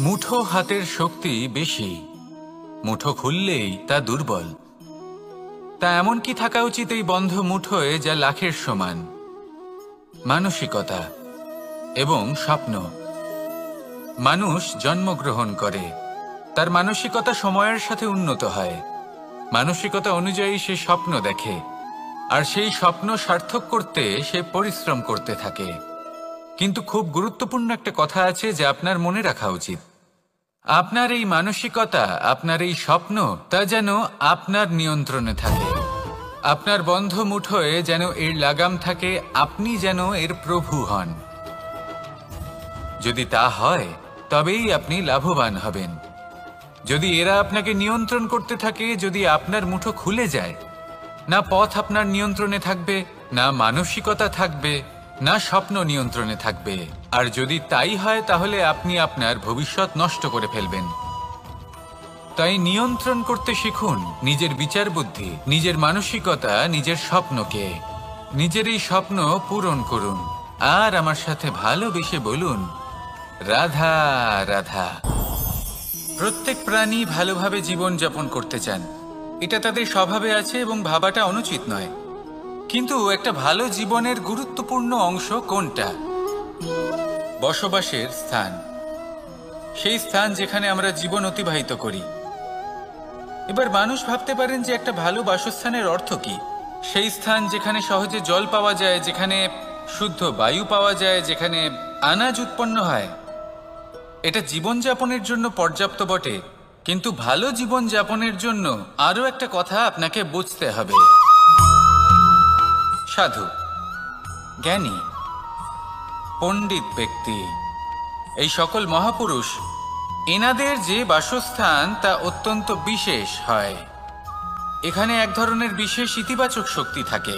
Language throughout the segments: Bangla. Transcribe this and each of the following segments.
মুঠো হাতের শক্তি বেশি, মুঠো খুললেই তা দুর্বল। তা এমন কি থাকা উচিত এই বন্ধ মুঠোয় যা লাখের সমান? মানসিকতা এবং স্বপ্ন। মানুষ জন্মগ্রহণ করে, তার মানসিকতা সময়ের সাথে উন্নত হয়। মানসিকতা অনুযায়ী সে স্বপ্ন দেখে, আর সেই স্বপ্ন সার্থক করতে সে পরিশ্রম করতে থাকে। কিন্তু খুব গুরুত্বপূর্ণ একটা কথা আছে যা আপনার মনে রাখা উচিত। আপনার এই মানসিকতা, আপনার এই স্বপ্ন, তা যেন আপনার নিয়ন্ত্রণে থাকে। আপনার বন্ধ মুঠোয় যেন এর লাগাম থাকে, আপনি যেন এর প্রভু হন। যদি তা হয় তবেই আপনি লাভবান হবেন। যদি এরা আপনাকে নিয়ন্ত্রণ করতে থাকে, যদি আপনার মুঠো খুলে যায়, না পথ আপনার নিয়ন্ত্রণে থাকবে, না মানসিকতা থাকবে, না স্বপ্ন নিয়ন্ত্রণে থাকবে। আর যদি তাই হয় তাহলে আপনি আপনার ভবিষ্যৎ নষ্ট করে ফেলবেন। তাই নিয়ন্ত্রণ করতে শিখুন নিজের বিচার বুদ্ধি, নিজের মানসিকতা, নিজের স্বপ্নকে। নিজের এই স্বপ্ন পূরণ করুন আর আমার সাথে ভালোবেসে বলুন, রাধা রাধা। প্রত্যেক প্রাণী ভালোভাবে জীবন যাপন করতে চান, এটা তাদের স্বভাবে আছে এবং ভাবাটা অনুচিত নয়। কিন্তু একটা ভালো জীবনের গুরুত্বপূর্ণ অংশ কোনটা? বসবাসের স্থান, সেই স্থান যেখানে আমরা জীবন অতিবাহিত করি। এবার মানুষ ভাবতে পারেন যে একটা ভালো বাসস্থানের অর্থ কি? সেই স্থান যেখানে সহজে জল পাওয়া যায়, যেখানে শুদ্ধ বায়ু পাওয়া যায়, যেখানে আনাজ উৎপন্ন হয়। এটা জীবনযাপনের জন্য পর্যাপ্ত বটে, কিন্তু ভালো জীবনযাপনের জন্য আরও একটা কথা আপনাকে বুঝতে হবে। সাধু, জ্ঞানী, পণ্ডিত ব্যক্তি, এই সকল মহাপুরুষ, এনাদের যে বাসস্থান তা অত্যন্ত বিশেষ হয়। এখানে এক ধরনের বিশেষ ইতিবাচক শক্তি থাকে,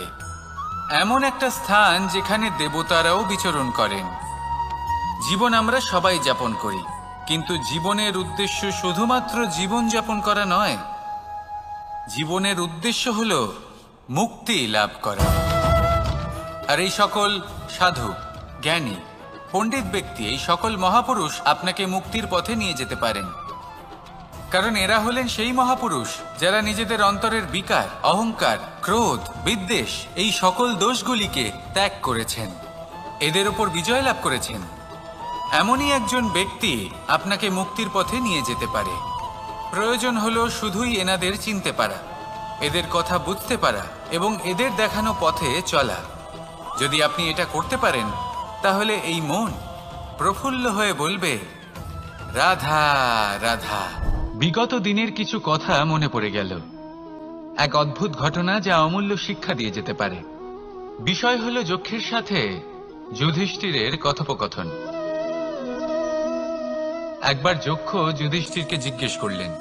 এমন একটা স্থান যেখানে দেবতারাও বিচরণ করেন। জীবন আমরা সবাই যাপন করি, কিন্তু জীবনের উদ্দেশ্য শুধুমাত্র জীবন যাপন করা নয়। জীবনের উদ্দেশ্য হল মুক্তি লাভ করা। আর এই সকল সাধু, জ্ঞানী, পণ্ডিত ব্যক্তি, এই সকল মহাপুরুষ আপনাকে মুক্তির পথে নিয়ে যেতে পারেন। কারণ এরা হলেন সেই মহাপুরুষ যারা নিজেদের অন্তরের বিকার, অহংকার, ক্রোধ, বিদ্বেষ, এই সকল দোষগুলিকে ত্যাগ করেছেন, এদের ওপর বিজয় লাভ করেছেন। এমনই একজন ব্যক্তি আপনাকে মুক্তির পথে নিয়ে যেতে পারে। প্রয়োজন হলো শুধুই এনাদের চিনতে পারা, এদের কথা বুঝতে পারা এবং এদের দেখানো পথে চলা। যদি আপনি এটা করতে পারেন তাহলে এই মন প্রফুল্ল হয়ে বলবে, রাধা রাধা। বিগত দিনের কিছু কথা মনে পড়ে গেল, এক অদ্ভুত ঘটনা যা অমূল্য শিক্ষা দিয়ে যেতে পারে। বিষয় হলো যক্ষের সাথে যুধিষ্ঠিরের কথোপকথন। একবার যক্ষ যুধিষ্ঠিরকে জিজ্ঞেস করলেন,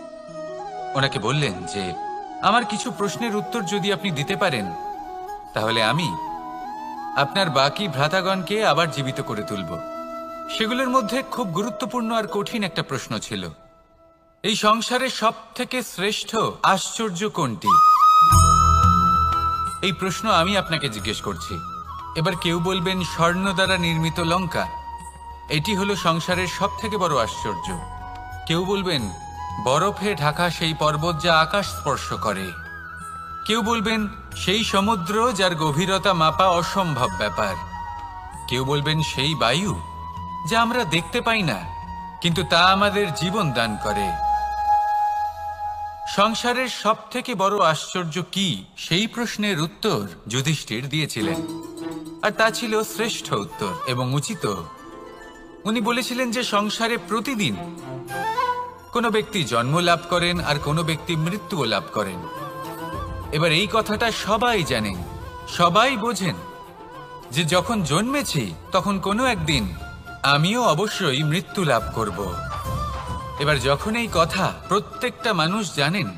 ওনাকে বললেন যে আমার কিছু প্রশ্নের উত্তর যদি আপনি দিতে পারেন তাহলে আমি আপনার বাকি ভ্রাতাগণকে আবার জীবিত করে তুলব। সেগুলোর মধ্যে খুব গুরুত্বপূর্ণ আর কঠিন একটা প্রশ্ন ছিল, এই সংসারের সব থেকে শ্রেষ্ঠ আশ্চর্য কোনটি? এই প্রশ্ন আমি আপনাকে জিজ্ঞেস করছি। এবার কেউ বলবেন স্বর্ণ দ্বারা নির্মিত লঙ্কা, এটি হলো সংসারের সব থেকে বড় আশ্চর্য। কেউ বলবেন বরফে ঢাকা সেই পর্বত যা আকাশ স্পর্শ করে। কেউ বলবেন সেই সমুদ্র যার গভীরতা মাপা অসম্ভব ব্যাপার। কেউ বলবেন সেই বায়ু যা আমরা দেখতে পাই না, কিন্তু তা আমাদের জীবন দান করে। সংসারের সব থেকে বড় আশ্চর্য কি, সেই প্রশ্নের উত্তর যুধিষ্ঠির দিয়েছিলেন, আর তা ছিল শ্রেষ্ঠ উত্তর এবং উচিত। উনি বলেছিলেন যে সংসারে প্রতিদিন কোনো ব্যক্তি জন্ম লাভ করেন আর কোনো ব্যক্তি মৃত্যুও লাভ করেন। এবার এই কথাটা সবাই জানেন, সবাই বোঝেন যে যখন জন্মেছি তখন কোনো একদিন আমিও অবশ্যই মৃত্যু লাভ করব। এবার যখন এই কথা প্রত্যেকটা মানুষ জানেন,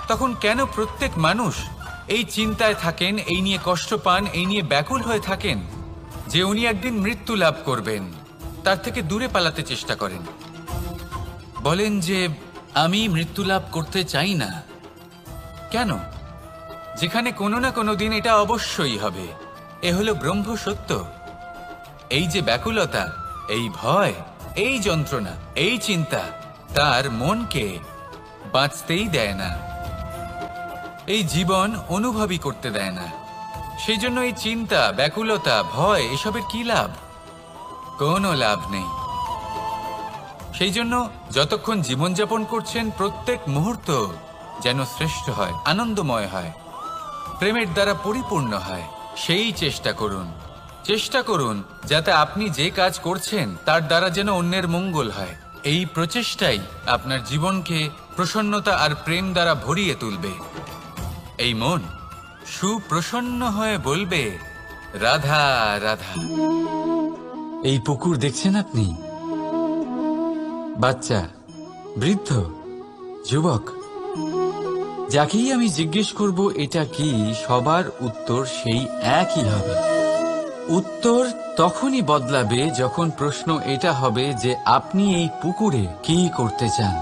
তখন কেন প্রত্যেক মানুষ এই চিন্তায় থাকেন, এই নিয়ে কষ্ট পান, এই নিয়ে ব্যাকুল হয়ে থাকেন যে উনি একদিন মৃত্যু লাভ করবেন, তার থেকে দূরে পালাতে চেষ্টা করেন। বলেন যে আমি মৃত্যু লাভ করতে চাই না। কেন? যেখানে কোনো না কোনো দিন এটা অবশ্যই হবে। এ হলো ব্রহ্ম সত্য। এই যে ব্যাকুলতা, এই ভয়, এই যন্ত্রণা, এই চিন্তা তার মনকে বাঁচতেই দেয় না, এই জীবন অনুভবই করতে দেয় না। সেই জন্য এই চিন্তা, ব্যাকুলতা, ভয় এসবের কি লাভ? কোনো লাভ নেই। সেই জন্য যতক্ষণ জীবনযাপন করছেন প্রত্যেক মুহূর্ত যেন শ্রেষ্ঠ হয়, আনন্দময় হয়, প্রেমের দ্বারা পরিপূর্ণ হয়, সেই চেষ্টা করুন। চেষ্টা করুন যাতে আপনি যে কাজ করছেন তার দ্বারা যেন অন্যের মঙ্গল হয়। এই প্রচেষ্টাই আপনার জীবনকে প্রসন্নতা আর প্রেম দ্বারা ভরিয়ে তুলবে। এই মন সুপ্রসন্ন হয়ে বলবে, রাধা রাধা। এই পুকুর দেখছেন আপনি? বাচ্চা, বৃদ্ধ, যুবক, যাকেই আমি জিজ্ঞেস করব এটা কি, সবার উত্তর সেই একই হবে। উত্তর তখনই বদলাবে যখন প্রশ্ন এটা হবে যে আপনি এই পুকুরে কি করতে চান।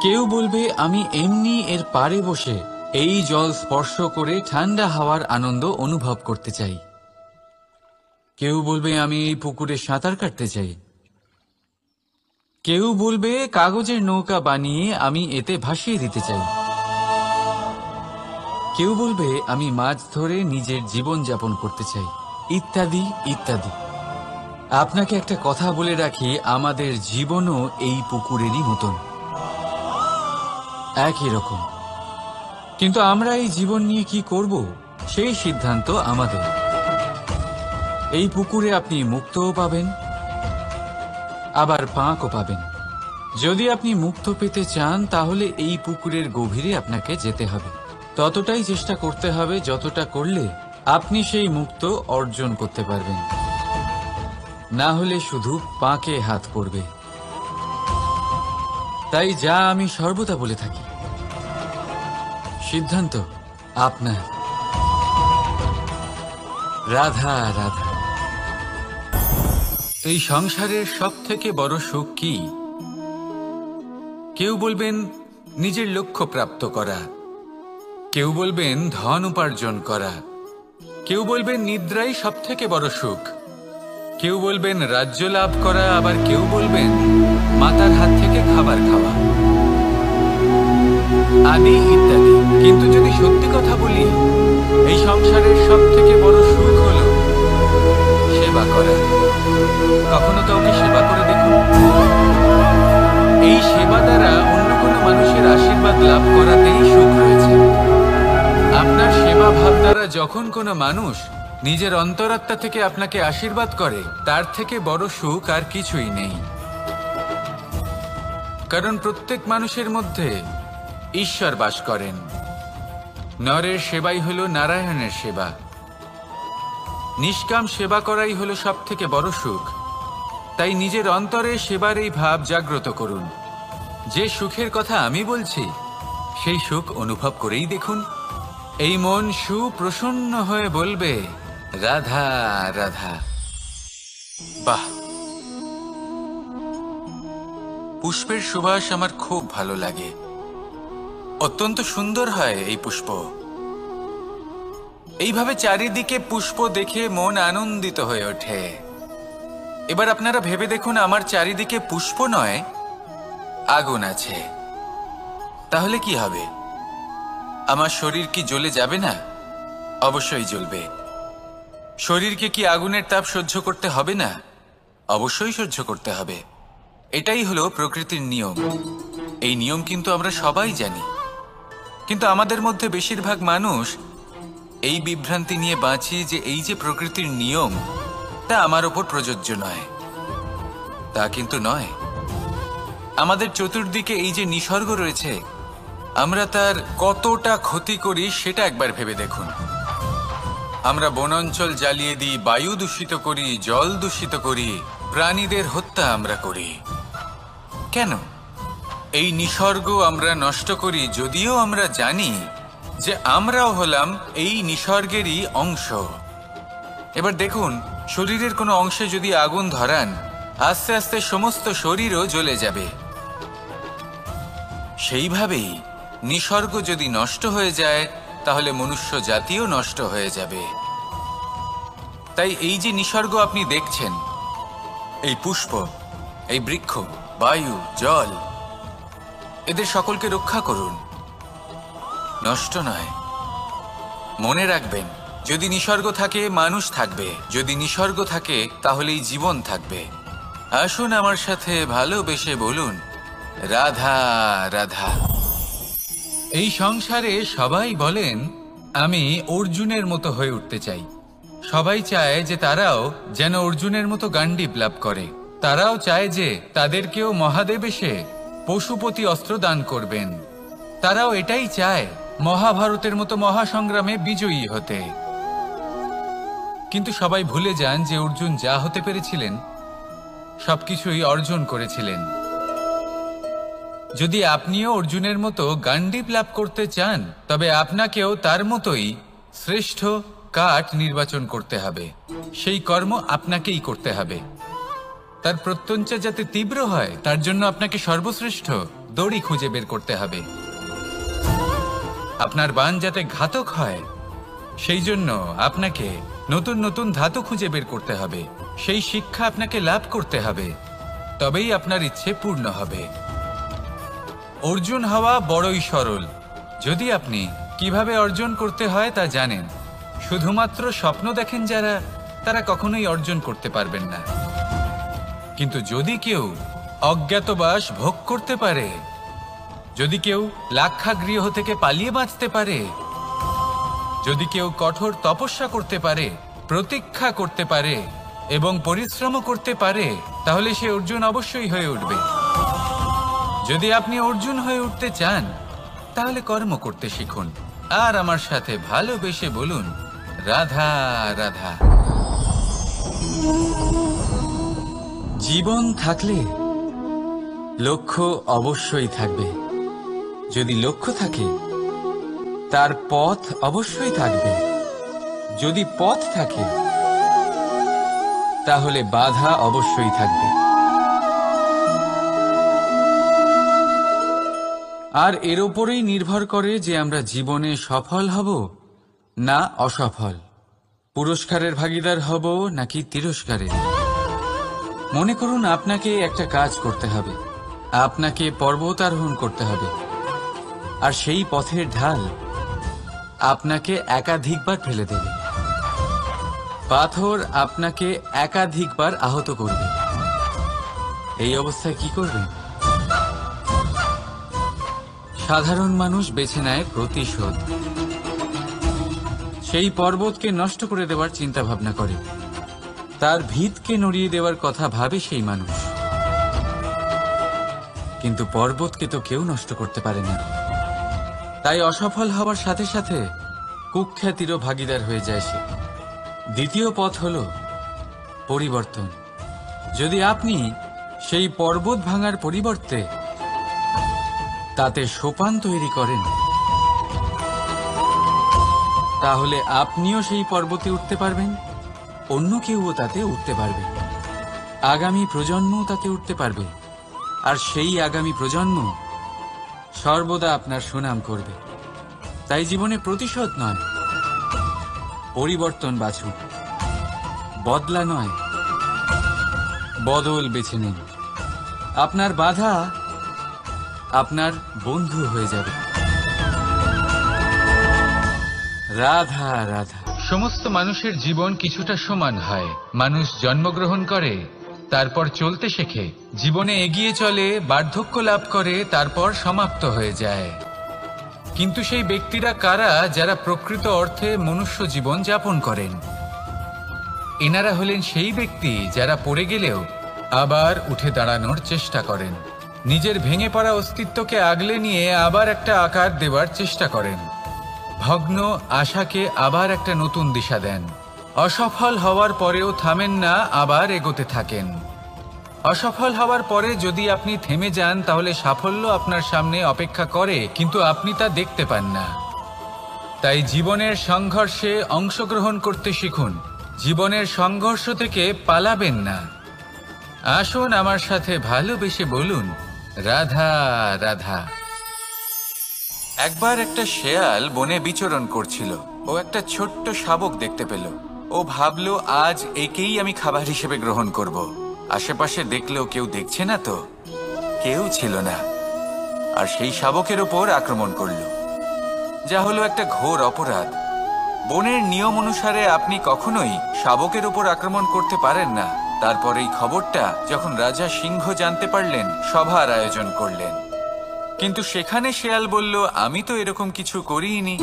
কেউ বলবে আমি এমনি এর পাড়ে বসে এই জল স্পর্শ করে ঠান্ডা হাওয়ার আনন্দ অনুভব করতে চাই। কেউ বলবে আমি এই পুকুরে সাঁতার কাটতে চাই। কেউ বলবে কাগজের নৌকা বানিয়ে আমি এতে ভাসিয়ে দিতে চাই। কেউ বলবে আমি মাছ ধরে নিজের জীবন যাপন করতে চাই, ইত্যাদি ইত্যাদি। আপনাকে একটা কথা বলে রাখি, আমাদের জীবনও এই পুকুরেরই মতন, একই রকম। কিন্তু আমরা এই জীবন নিয়ে কি করব সেই সিদ্ধান্ত আমাদের। এই পুকুরে আপনি মুক্তও পাবেন, আবার পাঁকও পাবেন। যদি আপনি মুক্ত পেতে চান তাহলে এই পুকুরের গভীরে আপনাকে যেতে হবে। ততটাই চেষ্টা করতে হবে যতটা করলে আপনি সেই মুক্ত অর্জন করতে পারবেন। না হলে শুধু পাঁকে হাত পড়বে। তাই যা আমি সর্বদা বলে থাকি, সিদ্ধান্ত আপনার। রাধা রাধা। এই সংসারের সব থেকে বড় সুখ কি? কেউ বলবেন নিজের লক্ষ্য প্রাপ্ত করা, কেউ বলবেন ধন উপার্জন করা, কেউ বলবেন নিদ্রাই সব থেকে বড় সুখ, কেউ বলবেন রাজ্য লাভ করা, আবার কেউ বলবেন মাতার হাত থেকে খাবার খাওয়া, আদি ইত্যাদি। কিন্তু যদি সত্যি কথা বলি, এই সংসারের সব থেকে বড় সুখ হল সেবা করা। কখনো কাউকে সেবা করে দেখুন। এই সেবা দ্বারা অন্য কোনো মানুষের আশীর্বাদ লাভ করাতেই সুখ রয়েছে। আপনার সেবা ভাব দ্বারা যখন কোনো মানুষ নিজের অন্তরাত্মা থেকে আপনাকে আশীর্বাদ করে, তার থেকে বড় সুখ আর কিছুই নেই। কারণ প্রত্যেক মানুষের মধ্যে ঈশ্বর বাস করেন। নরের সেবাই হলো নারায়ণের সেবা। নিষ্কাম সেবা করাই হলো সব থেকে বড় সুখ। তাই নিজের অন্তরে সেবার এই ভাব জাগ্রত করুন। যে সুখের কথা আমি বলছি সেই সুখ অনুভব করেই দেখুন। এই মন সুপ্রসন্ন হয়ে বলবে, রাধা রাধা। বাহ, পুষ্পের সুবাস আমার খুব ভালো লাগে। অত্যন্ত সুন্দর হয় এই পুষ্প। এইভাবে চারিদিকে পুষ্প দেখে মন আনন্দিত হয়ে ওঠে। এবার আপনারা ভেবে দেখুন, আমার চারিদিকে পুষ্প নয়, আগুন আছে। তাহলে কি হবে? আমার শরীর কি জ্বলে যাবে না? অবশ্যই জ্বলবে। শরীরকে কি আগুনের তাপ সহ্য করতে হবে না? অবশ্যই সহ্য করতে হবে। এটাই হলো প্রকৃতির নিয়ম। এই নিয়ম কিন্তু আমরা সবাই জানি, কিন্তু আমাদের মধ্যে বেশিরভাগ মানুষ এই বিভ্রান্তি নিয়ে বাঁচি যে এই যে প্রকৃতির নিয়ম, তা আমার ওপর প্রযোজ্য নয়। তা কিন্তু নয়। আমাদের চতুর্দিকে এই যে নিসর্গ রয়েছে, আমরা তার কতটা ক্ষতি করি সেটা একবার ভেবে দেখুন। আমরা বনাঞ্চল জ্বালিয়ে দিই, বায়ু দূষিত করি, জল দূষিত করি, প্রাণীদের হত্যা আমরা করি। কেন? এই নিসর্গ আমরা নষ্ট করি, যদিও আমরা জানি যে আমরাও হলাম এই নিসর্গেরই অংশ। এবার দেখুন, শরীরের কোনো অংশে যদি আগুন ধরান, আস্তে আস্তে সমস্ত শরীরও জ্বলে যাবে। সেইভাবেই নিসর্গ যদি নষ্ট হয়ে যায়, তাহলে মনুষ্য জাতিও নষ্ট হয়ে যাবে। তাই এই যে নিসর্গ আপনি দেখছেন, এই পুষ্প, এই বৃক্ষ, বায়ু, জল, এদের সকলকে রক্ষা করুন, নষ্ট নয়। মনে রাখবেন, যদি নিসর্গ থাকে মানুষ থাকবে, যদি নিসর্গ থাকে তাহলেই জীবন থাকবে। আসুন আমার সাথে ভালোবেসে বলুন, রাধা রাধা। এই সংসারে সবাই বলেন আমি অর্জুনের মতো হয়ে উঠতে চাই। সবাই চায় যে তারাও যেন অর্জুনের মতো গান্ডীব লাভ করে। তারাও চায় যে তাদেরকেও মহাদেব এসে পশুপতি অস্ত্র দান করবেন। তারাও এটাই চায় মহাভারতের মতো মহাসংগ্রামে বিজয়ী হতে। কিন্তু সবাই ভুলে যান যে অর্জুন যা হতে পেরেছিলেন সবকিছুই অর্জন করেছিলেন। যদি আপনিও অর্জুনের মতো গান্ডীব লাভ করতে চান, তবে আপনাকেও তার মতোই শ্রেষ্ঠ কাঠ নির্বাচন করতে হবে। সেই কর্ম আপনাকেই করতে হবে। তার প্রত্যঞ্চা যাতে তীব্র হয়, তার জন্য আপনাকে সর্বশ্রেষ্ঠ দড়ি খুঁজে বের করতে হবে। আপনার বাণ যাতে ঘাতক হয়, সেই জন্য আপনাকে নতুন নতুন ধাতু খুঁজে বের করতে হবে। সেই শিক্ষা আপনাকে লাভ করতে হবে, তবেই আপনার ইচ্ছে পূর্ণ হবে। অর্জুন হওয়া বড়ই সরল, যদি আপনি কিভাবে অর্জন করতে হয় তা জানেন। শুধুমাত্র স্বপ্ন দেখেন যারা, তারা কখনোই অর্জন করতে পারবেন না। কিন্তু যদি কেউ অজ্ঞাতবাস ভোগ করতে পারে, যদি কেউ লাক্ষাগৃহ থেকে পালিয়ে বাঁচতে পারে, যদি কেউ কঠোর তপস্যা করতে পারে, প্রতীক্ষা করতে পারে এবং পরিশ্রম করতে পারে, তাহলে সে অর্জুন অবশ্যই হয়ে উঠবে। যদি আপনি অর্জুন হয়ে উঠতে চান, তাহলে কর্ম করতে শিখুন আর আমার সাথে ভালোবেসে বলুন, রাধা রাধা। জীবন থাকলে লক্ষ্য অবশ্যই থাকবে। যদি লক্ষ্য থাকে, তার পথ অবশ্যই থাকবে। যদি পথ থাকে, তাহলে বাধা অবশ্যই থাকবে। আর এর উপরেই নির্ভর করে যে আমরা জীবনে সফল হব না অসফল, পুরস্কারের ভাগীদার হব নাকি তিরস্কারের। মনে করুন, আপনাকে একটা কাজ করতে হবে, আপনাকে পর্বত আরোহণ করতে হবে, আর সেই পথের ঢাল আপনাকে একাধিকবার ফেলে দেবে। পাথর আপনাকে একাধিকবার আহত করবে। এই অবস্থায় কি করবেন? সাধারণ মানুষ বেছে নেয় প্রতিশোধ। সেই পর্বতকে নষ্ট করে দেওয়ার চিন্তা ভাবনা করে, তার ভিতকে নড়িয়ে দেওয়ার কথা ভাবে সেই মানুষ। কিন্তু পর্বতকে তো কেউ নষ্ট করতে পারে না। তাই অসফল হওয়ার সাথে সাথে কুখ্যাতিরও ভাগীদার হয়ে যায় সে। দ্বিতীয় পথ হল পরিবর্তন। যদি আপনি সেই পর্বত ভাঙার পরিবর্তে তাতে সোপান তৈরি করেন, তাহলে আপনিও সেই পর্বতে উঠতে পারবেন, অন্য কেউও তাতে উঠতে পারবে, আগামী প্রজন্মও তাতে উঠতে পারবে, আর সেই আগামী প্রজন্ম সর্বদা আপনার সুনাম করবে। তাই জীবনে প্রতিশোধ নয়, পরিবর্তন বাছুন। বদলা নয়, বদল বেছে নিন। আপনার বাধা আপনার বন্ধু হয়ে যাবে। রাধা রাধা। সমস্ত মানুষের জীবন কিছুটা সমান হয়। মানুষ জন্মগ্রহণ করে, তারপর চলতে শেখে, জীবনে এগিয়ে চলে, বার্ধক্য লাভ করে, তারপর সমাপ্ত হয়ে যায়। কিন্তু সেই ব্যক্তিরা কারা যারা প্রকৃত অর্থে মনুষ্য জীবন যাপন করেন? এনারা হলেন সেই ব্যক্তি যারা পড়ে গেলেও আবার উঠে দাঁড়ানোর চেষ্টা করেন, নিজের ভেঙে পড়া অস্তিত্বকে আগলে নিয়ে আবার একটা আকার দেওয়ার চেষ্টা করেন, ভগ্ন আশাকে আবার একটা নতুন দিশা দেন। অসফল হওয়ার পরেও থামেন না, আবার এগোতে থাকেন। অসফল হওয়ার পরে যদি আপনি থেমে যান, তাহলে সাফল্য আপনার সামনে অপেক্ষা করে, কিন্তু আপনি তা দেখতে পান না। তাই জীবনের সংঘর্ষে অংশগ্রহণ করতে শিখুন। জীবনের সংঘর্ষ থেকে পালাবেন না। আসুন আমার সাথে ভালোবেসে বলুন, রাধা রাধা। একবার একটা শেয়াল বনে বিচরণ করছিল। ও একটা ছোট্ট শাবক দেখতে পেল। ও ভাবল, আজ একেই আমি খাবার হিসেবে গ্রহণ করব। আশেপাশে দেখলেও কেউ দেখছে না তো? কেউ ছিল না। আর সেই শাবকের ওপর আক্রমণ করল, যা হলো একটা ঘোর অপরাধ। বনের নিয়ম অনুসারে আপনি কখনোই শাবকের উপর আক্রমণ করতে পারেন না। তারপর এই খবরটা যখন রাজা সিংহ জানতে পারলেন, সভার আয়োজন করলেন। কিন্তু সেখানে শেয়াল বলল, আমি তো এরকম কিছু করিনি।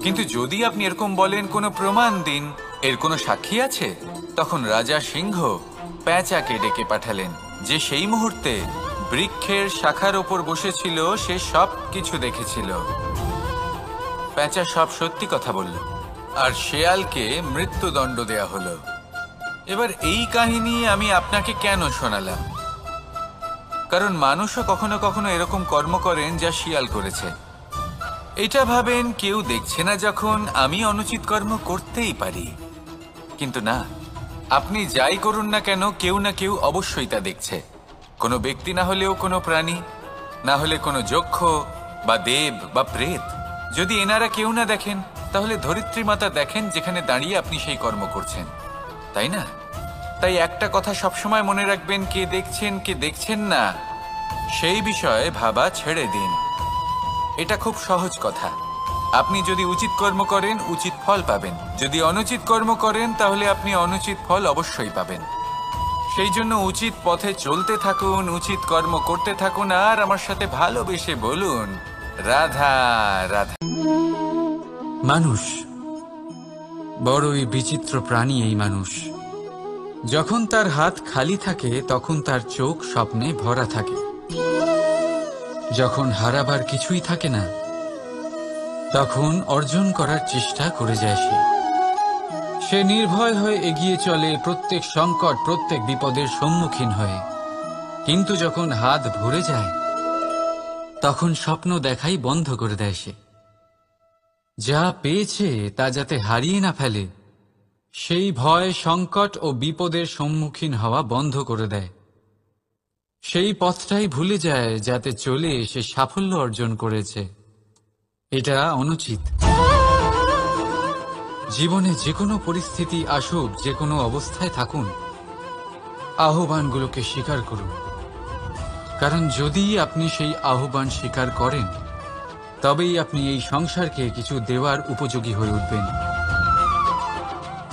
কিন্তু যদি আপনি এরকম বলেন, কোনো প্রমাণ দিন, এর কোনো সাক্ষী আছে? তখন রাজা সিংহ পেঁচাকে ডেকে পাঠালেন, যে সেই মুহূর্তে বৃক্ষের শাখার ওপর বসেছিল। সে সব কিছু দেখেছিল। পেঁচা সব সত্যি কথা বলল, আর শেয়ালকে মৃত্যুদণ্ড দেয়া হলো। এবার এই কাহিনী আমি আপনাকে কেন শোনালাম? কারণ মানুষও কখনো কখনো এরকম কর্ম করেন যা শিয়াল করেছে। এটা ভাবেন কেউ দেখছে না, যখন আমি অনুচিত কর্ম করতেই পারি। কিন্তু না, আপনি যাই করুন না কেন, কেউ না কেউ অবশ্যই তা দেখছে। কোনো ব্যক্তি না হলেও কোনো প্রাণী, না হলে কোনো যক্ষ বা দেব বা প্রেত। যদি এনারা কেউ না দেখেন, তাহলে ধরিত্রী মাতা দেখেন, যেখানে দাঁড়িয়ে আপনি সেই কর্ম করছেন, তাই না? তাই একটা কথা সবসময় মনে রাখবেন, কে দেখছেন কে দেখছেন না সেই বিষয়ে ভাবা ছেড়ে দিন। এটা খুব সহজ কথা। আপনি যদি উচিত কর্ম করেন, উচিত ফল পাবেন। যদি অনুচিত কর্ম করেন, তাহলে আপনি অনুচিত ফল অবশ্যই পাবেন। সেই জন্য উচিত পথে চলতে থাকুন, উচিত কর্ম করতে থাকুন, আর আমার সাথে ভালোবেসে বলুন, রাধা রাধা। মানুষ বড়ই বিচিত্র প্রাণী। এই মানুষ যখন তার হাত খালি থাকে, তখন তার চোখ স্বপ্নে ভরা থাকে। যখন হারাবার কিছুই থাকে না, তখন অর্জন করার চেষ্টা করে যায় সে নির্ভয় হয়ে এগিয়ে চলে, প্রত্যেক সংকট, প্রত্যেক বিপদের সম্মুখীন হয়ে। কিন্তু যখন হাত ভরে যায়, তখন স্বপ্ন দেখাই বন্ধ করে দেয় সে। যা পেয়েছে তা যাতে হারিয়ে না ফেলে, সেই ভয়, সংকট ও বিপদের সম্মুখীন হওয়া বন্ধ করে দেয়। সেই পথটাই ভুলে যায় যাতে চলে সে সাফল্য অর্জন করেছে। এটা অনুচিত। জীবনে যে কোনো পরিস্থিতি আসুক, যে কোনো অবস্থায় থাকুন, আহ্বানগুলোকে স্বীকার করুন। কারণ যদি আপনি সেই আহ্বান স্বীকার করেন, তবেই আপনি এই সংসারকে কিছু দেওয়ার উপযোগী হয়ে উঠবেন।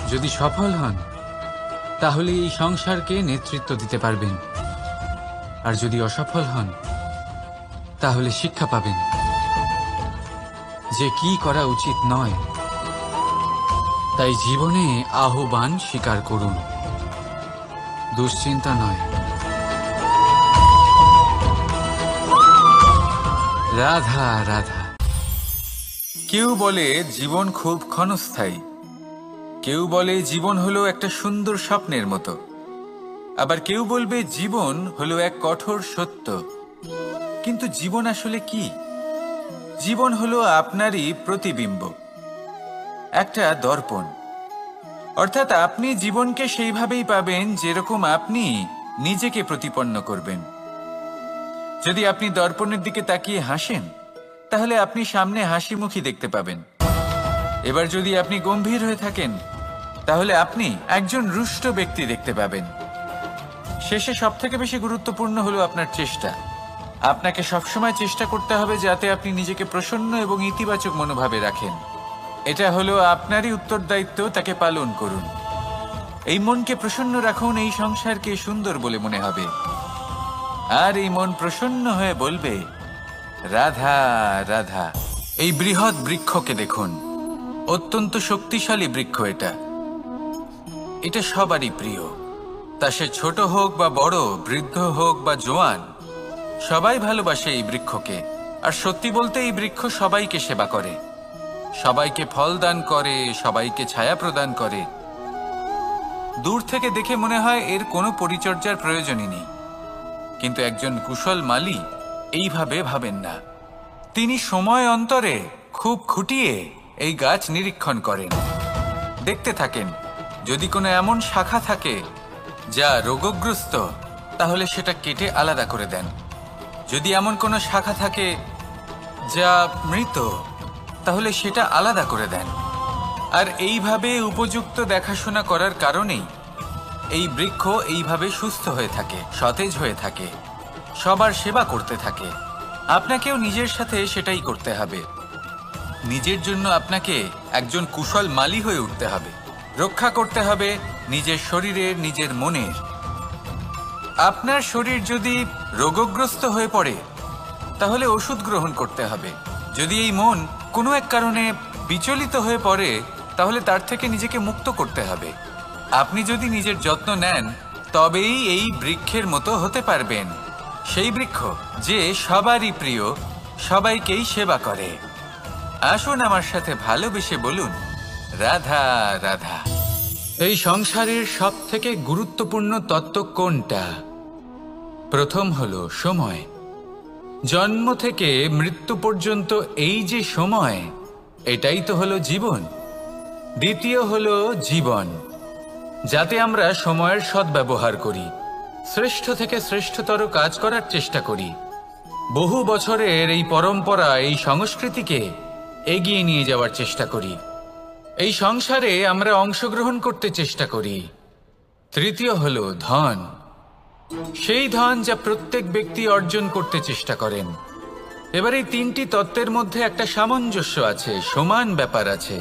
যদি সফল হন, তাহলে এই সংসারকে নেতৃত্ব দিতে পারবেন। আর যদি অসফল হন, তাহলে শিক্ষা পাবেন যে কি করা উচিত নয়। তাই জীবনে আহ্বান স্বীকার করুন, দুশ্চিন্তা নয়। রাধা রাধা। কেউ বলে জীবন খুব ক্ষণস্থায়ী, কেউ বলে জীবন হলো একটা সুন্দর স্বপ্নের মতো, আবার কেউ বলবে জীবন হলো এক কঠোর সত্য। কিন্তু জীবন আসলে কি? জীবন হলো আপনারই প্রতিবিম্ব, একটা দর্পণ। অর্থাৎ আপনি জীবনকে সেইভাবেই পাবেন যেরকম আপনি নিজেকে প্রতিপন্ন করবেন। যদি আপনি দর্পণের দিকে তাকিয়ে হাসেন, তাহলে আপনি সামনে হাসি মুখী দেখতে পাবেন। এবার যদি আপনি গম্ভীর হয়ে থাকেন, তাহলে আপনি একজন রুষ্ট ব্যক্তি দেখতে পাবেন। শেষে সবথেকে বেশি গুরুত্বপূর্ণ হলো আপনার চেষ্টা। আপনাকে সবসময় চেষ্টা করতে হবে যাতে আপনি নিজেকে প্রসন্ন এবং ইতিবাচক মনোভাবে রাখেন। এটা হলো আপনারই উত্তরদায়িত্ব, তাকে পালন করুন। এই মনকে প্রসন্ন রাখুন, এই সংসারকে সুন্দর বলে মনে হবে। আর এই মন প্রসন্ন হয়ে বলবে, রাধা রাধা। এই বৃহৎ বৃক্ষকে দেখুন, অত্যন্ত শক্তিশালী বৃক্ষ। এটা সবারই প্রিয়। তা সে ছোট হোক বা বড়, বৃদ্ধ হোক বা জোয়ান, সবাই ভালোবাসে এই বৃক্ষকে। আর সত্যি বলতে এই বৃক্ষ সবাইকে সেবা করে, সবাইকে ফল দান করে, সবাইকে ছায়া প্রদান করে। দূর থেকে দেখে মনে হয় এর কোনো পরিচর্যার প্রয়োজনই নেই। কিন্তু একজন কুশল মালী এইভাবে ভাবেন না। তিনি সময় অন্তরে খুব খুঁটিয়ে এই গাছ নিরীক্ষণ করেন, দেখতে থাকেন। যদি কোনো এমন শাখা থাকে যা রোগগ্রস্ত, তাহলে সেটা কেটে আলাদা করে দেন। যদি এমন কোনো শাখা থাকে যা মৃত, তাহলে সেটা আলাদা করে দেন। আর এইভাবে উপযুক্ত দেখাশোনা করার কারণেই এই বৃক্ষ এইভাবে সুস্থ হয়ে থাকে, সতেজ হয়ে থাকে, সবার সেবা করতে থাকে। আপনাকেও নিজের সাথে সেটাই করতে হবে। নিজের জন্য আপনাকে একজন কুশল মালী হয়ে উঠতে হবে। রক্ষা করতে হবে নিজের শরীরের, নিজের মনের। আপনার শরীর যদি রোগগ্রস্ত হয়ে পড়ে তাহলে ওষুধ গ্রহণ করতে হবে। যদি এই মন কোনো এক কারণে বিচলিত হয়ে পড়ে তাহলে তার থেকে নিজেকে মুক্ত করতে হবে। আপনি যদি নিজের যত্ন নেন তবেই এই বৃক্ষের মতো হতে পারবেন, সেই বৃক্ষ যে সবারই প্রিয়, সবাইকেই সেবা করে। আসুন আমার সাথে ভালোবেসে বলুন, রাধা রাধা। এই সংসারের সব থেকে গুরুত্বপূর্ণ তত্ত্ব কোনটা? প্রথম হলো সময়। জন্ম থেকে মৃত্যু পর্যন্ত এই যে সময়, এটাই তো হলো জীবন। দ্বিতীয় হলো জীবন, যাতে আমরা সময়ের সদ্ব্যবহার করি, শ্রেষ্ঠ থেকে শ্রেষ্ঠতর কাজ করার চেষ্টা করি। বহু বছরের এই পরম্পরা, এই সংস্কৃতিকে এগিয়ে নিয়ে যাওয়ার চেষ্টা করি। এই সংসারে আমরা অংশগ্রহণ করতে চেষ্টা করি। তৃতীয় হলো ধন, সেই ধন যা প্রত্যেক ব্যক্তি অর্জন করতে চেষ্টা করেন। এবার এই তিনটি তত্ত্বের মধ্যে একটা সামঞ্জস্য আছে, সমান ব্যাপার আছে।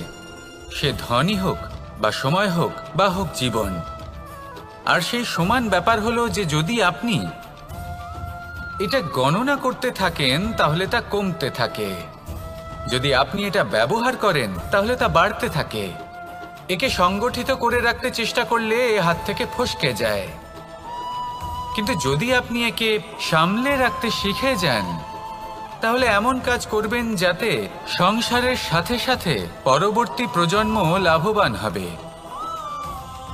সে ধনই হোক বা সময় হোক বা হোক জীবন। আর সেই সমান ব্যাপার হলো যে যদি আপনি এটা গণনা করতে থাকেন তাহলে তা কমতে থাকে, যদি আপনি এটা ব্যবহার করেন তাহলে তা বাড়তে থাকে। একে সংগঠিত করে রাখতে চেষ্টা করলে এ হাত থেকে ফসকে যায়, কিন্তু যদি আপনি একে সামলে রাখতে শিখে যান তাহলে এমন কাজ করবেন যাতে সংসারের সাথে সাথে পরবর্তী প্রজন্ম লাভবান হবে।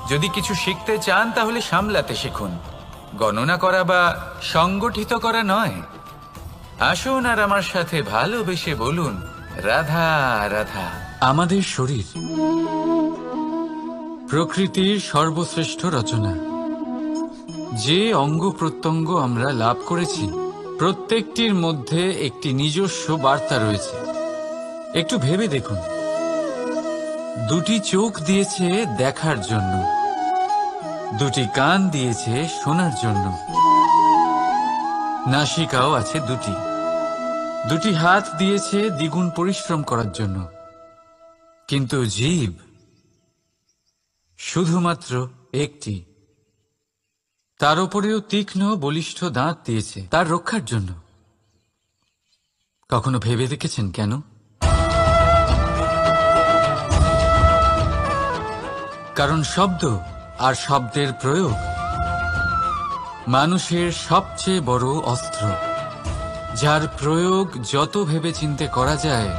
যদি কিছু শিখতে চান তাহলে সামলাতে শিখুন, গণনা করা বা সংগঠিত করা নয়। আসুন আর আমার সাথে ভালোবেসে বলুন, রাধা রাধা। আমাদের শরীর প্রকৃতির সর্বশ্রেষ্ঠ রচনা। যে অঙ্গ প্রত্যঙ্গ আমরা লাভ করেছি প্রত্যেকটির মধ্যে একটি নিজস্ব বার্তা রয়েছে। একটু ভেবে দেখুন, দুটি চোখ দিয়েছে দেখার জন্য, দুটি কান দিয়েছে শোনার জন্য, নাসিকাও আছে দুটি, দুটি হাত দিয়েছে দ্বিগুণ পরিশ্রম করার জন্য। কিন্তু জীব শুধুমাত্র একটি, তার উপরেও তীক্ষ্ণ বলিষ্ঠ দাঁত দিয়েছে তার রক্ষার জন্য। কখনো ভেবে দেখেছেন কেন? কারণ শব্দ আর শব্দের প্রয়োগ মানুষের সবচেয়ে বড় অস্ত্র, যার প্রয়োগ যত ভেবেচিন্তে করা যায়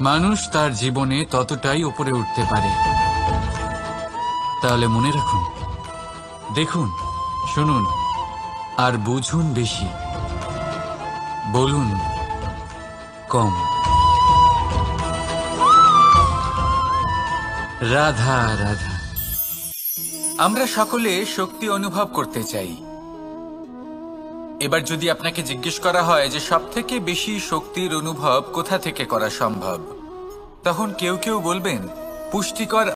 মানুষ তার জীবনে ততটাই উপরে উঠতে পারে। তাহলে মনে রাখুন, দেখুন, শুনুন আর বুঝুন বেশি, বলুন কম। রাধা রাধা। আমরা সকলে শক্তি অনুভব করতে চাই। এবার যদি আপনাকে জিজ্ঞেস করা হয় যে সবথেকে বেশি শক্তির অনুভব কোথা থেকে করা সম্ভব, তখন কেউ কেউ বলবেন পুষ্টিকর